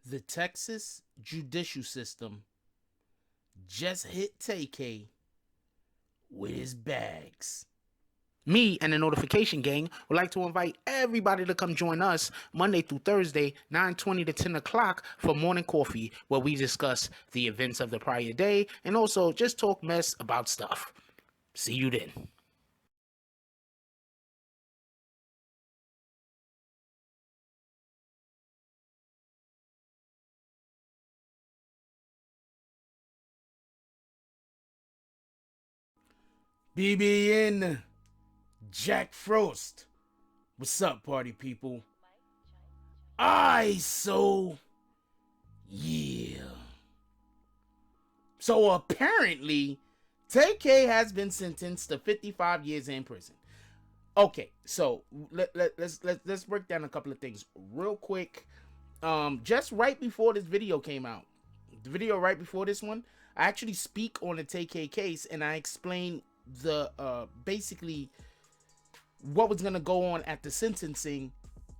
The Texas judicial system just hit Tay K with his bags. Me and the Notification Gang would like to invite everybody to come join us Monday through Thursday, 9:20 to 10 o'clock for morning coffee, where we discuss the events of the prior day and also just talk mess about stuff. See you then. BBN Jack Frost. What's up, party people? Yeah. So apparently, Tay K has been sentenced to 55 years in prison. Okay, so let's break down a couple of things real quick. Just right before this video came out, the video right before this one, I actually speak on the Tay K case and I explain the basically what was gonna go on at the sentencing,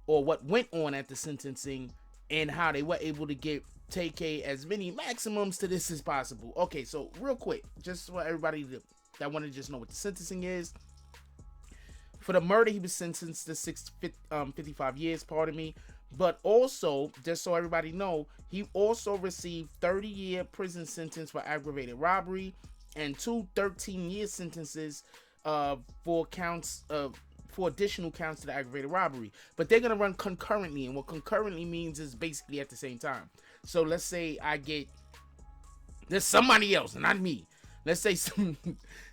or what went on at the sentencing, and how they were able to get Tay K as many maximums to this as possible. Okay, so real quick, just for everybody that want to just know what the sentencing is. For the murder, he was sentenced to 55 years, pardon me. But also, just so everybody know, he also received 30-year prison sentence for aggravated robbery and two 13-year sentences for counts for additional counts to the aggravated robbery. But they're gonna run concurrently, and what concurrently means is basically at the same time. So let's say there's somebody else, not me. Let's say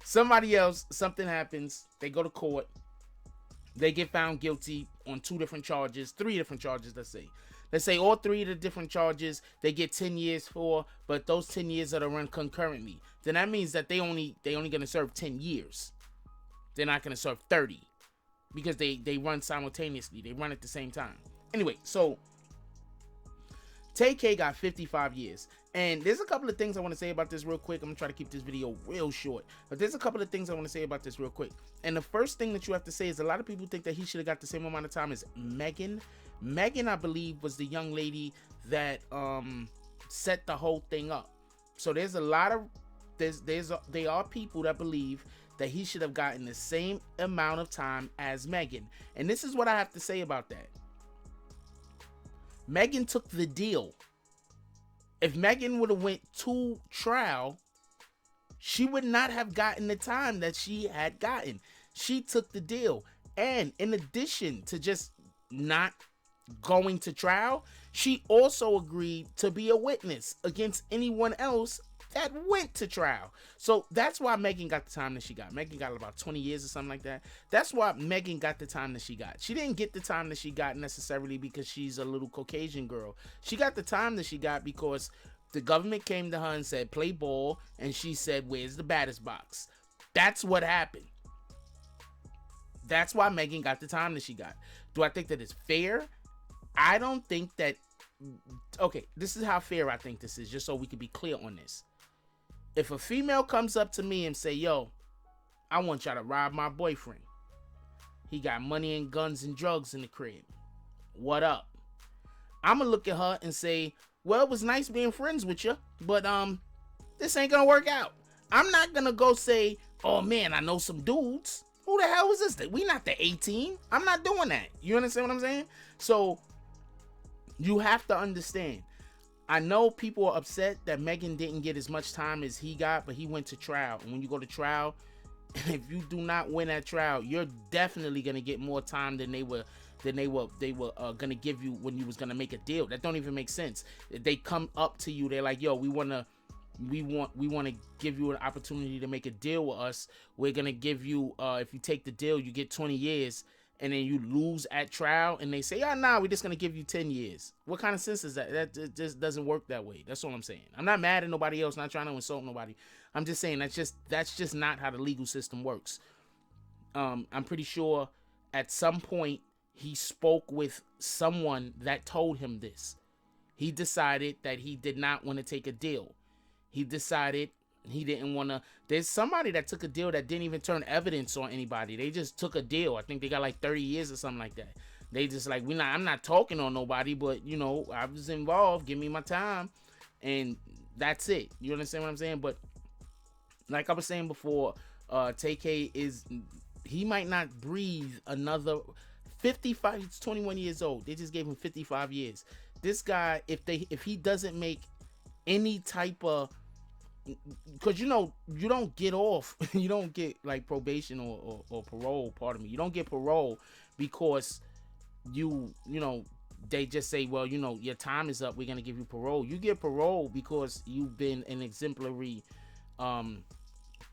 somebody else, something happens, they go to court, they get found guilty on three different charges, let's say all three of the different charges they get 10 years for, but those 10 years are to run concurrently. Then that means that they only gonna serve 10 years. They're not gonna serve 30 because they run simultaneously. They run at the same time. Anyway, so Tay K got 55 years. And there's a couple of things I want to say about this real quick. I'm going to try to keep this video real short. But there's a couple of things I want to say about this real quick. And the first thing that you have to say is a lot of people think that he should have got the same amount of time as Megan. Megan, I believe, was the young lady that set the whole thing up. So there's a lot of there are people that believe that he should have gotten the same amount of time as Megan. And this is what I have to say about that. Megan took the deal. If Megan would have went to trial, she would not have gotten the time that she had gotten. She took the deal. And in addition to just not going to trial, she also agreed to be a witness against anyone else that went to trial. So that's why Megan got the time that she got. Megan got about 20 years or something like that. That's why Megan got the time that she got. She didn't get the time that she got necessarily because she's a little Caucasian girl. She got the time that she got because the government came to her and said, play ball, and she said, where's the batters box? That's what happened. That's why Megan got the time that she got. Do I think that it's fair? I don't think that... Okay, this is how fair I think this is, just so we can be clear on this. If a female comes up to me and say, yo, I want y'all to rob my boyfriend. He got money and guns and drugs in the crib. What up? I'm going to look at her and say, well, it was nice being friends with you, but this ain't going to work out. I'm not going to go say, oh, man, I know some dudes. Who the hell is this? We not the 18. I'm not doing that. You understand what I'm saying? So you have to understand. I know people are upset that Megan didn't get as much time as he got, but he went to trial. And when you go to trial, if you do not win that trial, you're definitely gonna get more time than they were gonna give you when you was gonna make a deal. That don't even make sense. They come up to you, they're like, yo, we want to give you an opportunity to make a deal with us. We're gonna give you if you take the deal, you get 20 years. And then you lose at trial, and they say, oh, nah, we're just going to give you 10 years. What kind of sense is that? That just doesn't work that way. That's all I'm saying. I'm not mad at nobody else, not trying to insult nobody. I'm just saying that's just not how the legal system works. I'm pretty sure at some point he spoke with someone that told him this. He decided that he did not want to take a deal. He decided he didn't want to. There's somebody that took a deal that didn't even turn evidence on anybody. They just took a deal. I think they got like 30 years or something like that. They just like, I'm not talking on nobody, but you know, I was involved. Give me my time, and that's it. You understand what I'm saying? But like I was saying before, Tay K he might not breathe another 55. He's 21 years old. They just gave him 55 years. This guy, if he doesn't make any type of, because you know, you don't get off, you don't get like probation or parole. Pardon me, you don't get parole because you know, they just say, well, you know, your time is up, we're gonna give you parole. You get parole because you've been an exemplary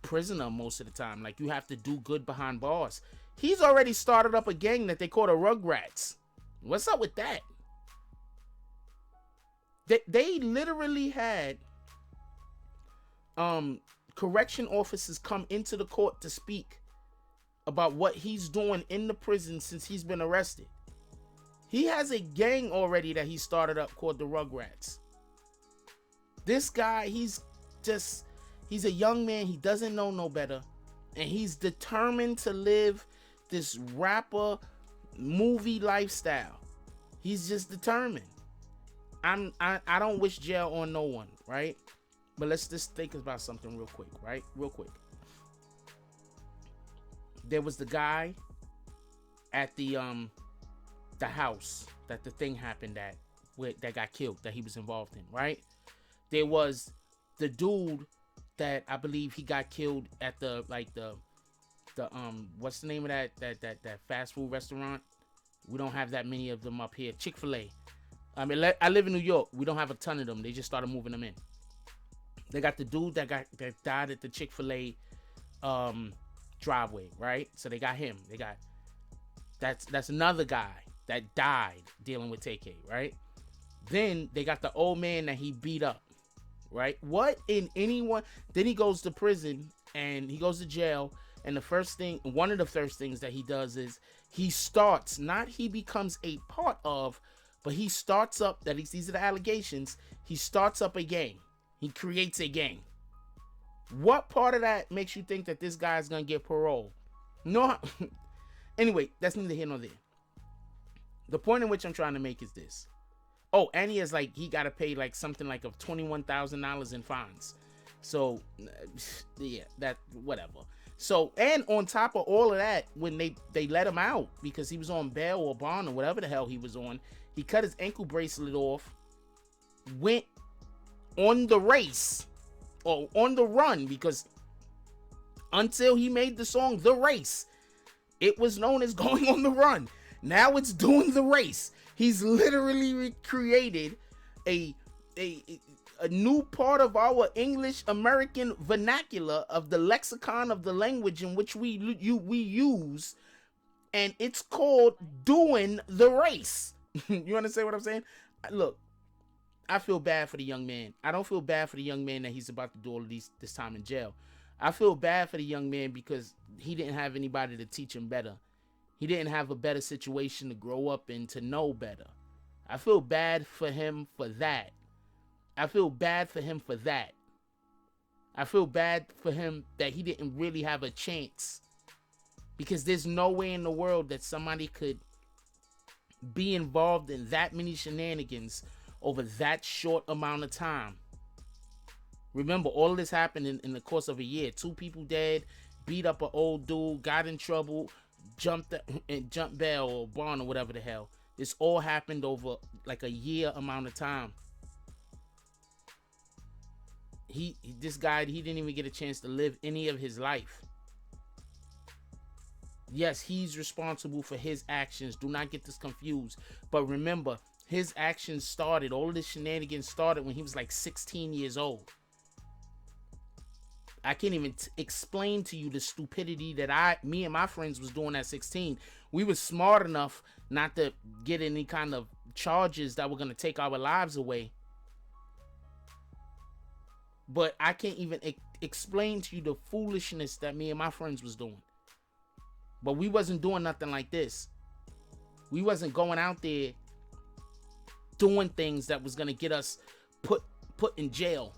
prisoner most of the time. Like, you have to do good behind bars. He's already started up a gang that they call the Rugrats. What's up with that? They literally had correction officers come into the court to speak about what he's doing in the prison since he's been arrested. He has a gang already that he started up called the Rugrats. This guy, he's a young man. He doesn't know no better. And he's determined to live this rapper movie lifestyle. He's just determined. I don't wish jail on no one, right? But let's just think about something real quick, right? Real quick. There was the guy at the house that the thing happened at, that got killed, that he was involved in, right? There was the dude that I believe he got killed at the what's the name of that fast food restaurant? We don't have that many of them up here. Chick-fil-A. I mean, I live in New York. We don't have a ton of them. They just started moving them in. They got the dude that died at the Chick-fil-A driveway, right? So they got him. They got that's another guy that died dealing with Tay K, right? Then they got the old man that he beat up, right? What in anyone? Then he goes to prison and he goes to jail. And one of the first things that he does is he becomes a part of, but he starts up, at least these are the allegations, he starts up a gang. He creates a gang. What part of that makes you think that this guy is going to get parole? No. Anyway, that's neither here nor there. The point in which I'm trying to make is this. Oh, and he got to pay like something like of $21,000 in fines. So, yeah, that, whatever. So, and on top of all of that, when they let him out because he was on bail or bond or whatever the hell he was on, he cut his ankle bracelet off, went on the race or on the run, because until he made the song The Race, it was known as going on the run. Now it's doing the race. He's literally recreated a new part of our English American vernacular of the lexicon of the language in which we use, and it's called doing the race. You understand what I'm saying? Look, I feel bad for the young man. I don't feel bad for the young man that he's about to do all of this time in jail. I feel bad for the young man because he didn't have anybody to teach him better. He didn't have a better situation to grow up in, to know better. I feel bad for him for that. I feel bad for him for that. I feel bad for him that he didn't really have a chance, because there's no way in the world that somebody could be involved in that many shenanigans over that short amount of time. Remember, all of this happened in the course of a year. 2 people dead, beat up an old dude, got in trouble, jumped bail or bond or whatever the hell. This all happened over like a year amount of time. This guy, he didn't even get a chance to live any of his life. Yes, he's responsible for his actions. Do not get this confused. But remember, his actions started, all of this shenanigans started when he was like 16 years old. I can't even explain to you the stupidity that me and my friends was doing at 16. We were smart enough not to get any kind of charges that were going to take our lives away. But I can't even explain to you the foolishness that me and my friends was doing. But we wasn't doing nothing like this. We wasn't going out there doing things that was going to get us put in jail.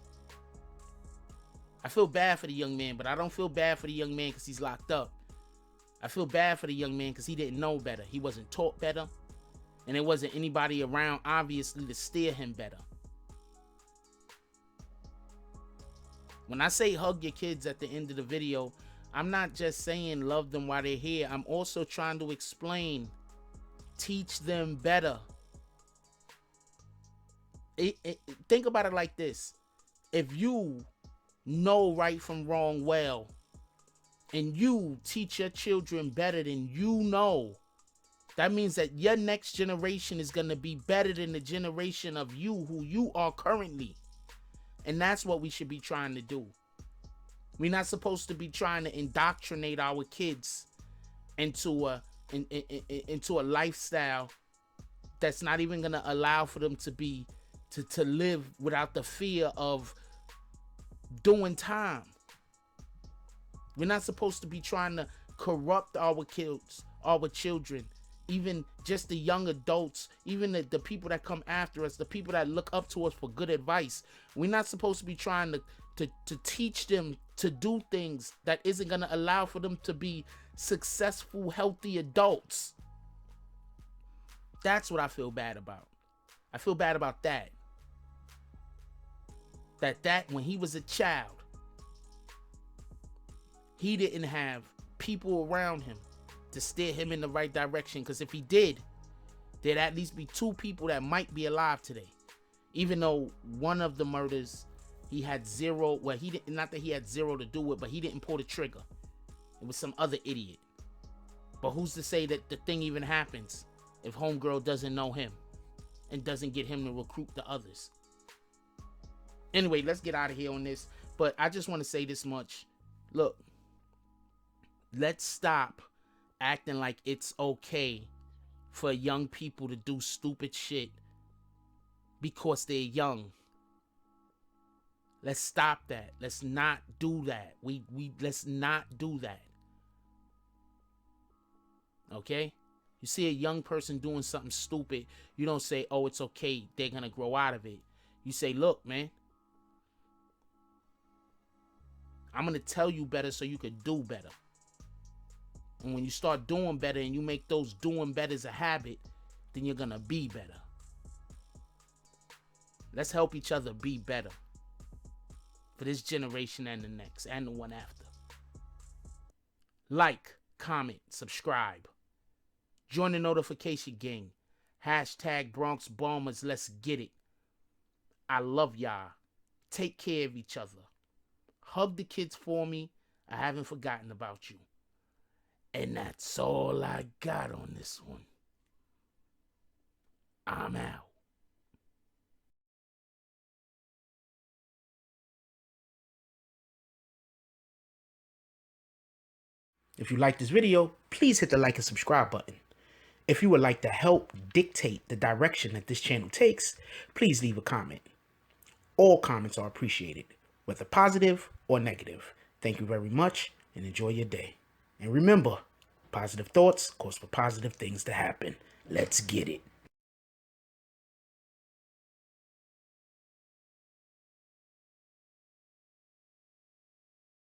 I feel bad for the young man, but I don't feel bad for the young man because he's locked up. I feel bad for the young man because he didn't know better. He wasn't taught better. And there wasn't anybody around, obviously, to steer him better. When I say hug your kids at the end of the video, I'm not just saying love them while they're here. I'm also trying to explain, teach them better. Think about it like this. If you know right from wrong well, and you teach your children better than you know, that means that your next generation is going to be better than the generation of you who you are currently. And that's what we should be trying to do. We're not supposed to be trying to indoctrinate our kids into a lifestyle that's not even going to allow for them to live without the fear of doing time. We're not supposed to be trying to corrupt our kids, our children, even just the young adults, even the people that come after us, the people that look up to us for good advice. We're not supposed to be trying to teach them to do things that isn't going to allow for them to be successful, healthy adults. That's what I feel bad about. I feel bad about that. That when he was a child, he didn't have people around him to steer him in the right direction. Because if he did, there'd at least be 2 people that might be alive today. Even though one of the murders, he had 0. Well, he didn't. Not that he had 0 to do with, but he didn't pull the trigger. It was some other idiot. But who's to say that the thing even happens if homegirl doesn't know him and doesn't get him to recruit the others? Anyway, let's get out of here on this. But I just want to say this much. Look, let's stop acting like it's okay for young people to do stupid shit because they're young. Let's stop that. Let's not do that. Let's not do that. Okay? You see a young person doing something stupid, you don't say, oh, it's okay, they're gonna grow out of it. You say, look, man, I'm gonna tell you better so you could do better. And when you start doing better and you make those doing betters a habit, then you're gonna be better. Let's help each other be better for this generation and the next and the one after. Like, comment, subscribe. Join the notification gang. Hashtag Bronx Bombers. Let's get it. I love y'all. Take care of each other. Hug the kids for me. I haven't forgotten about you. And that's all I got on this one. I'm out. If you like this video, please hit the like and subscribe button. If you would like to help dictate the direction that this channel takes, please leave a comment. All comments are appreciated, whether positive or negative. Thank you very much and enjoy your day. And remember, positive thoughts cause for positive things to happen. Let's get it.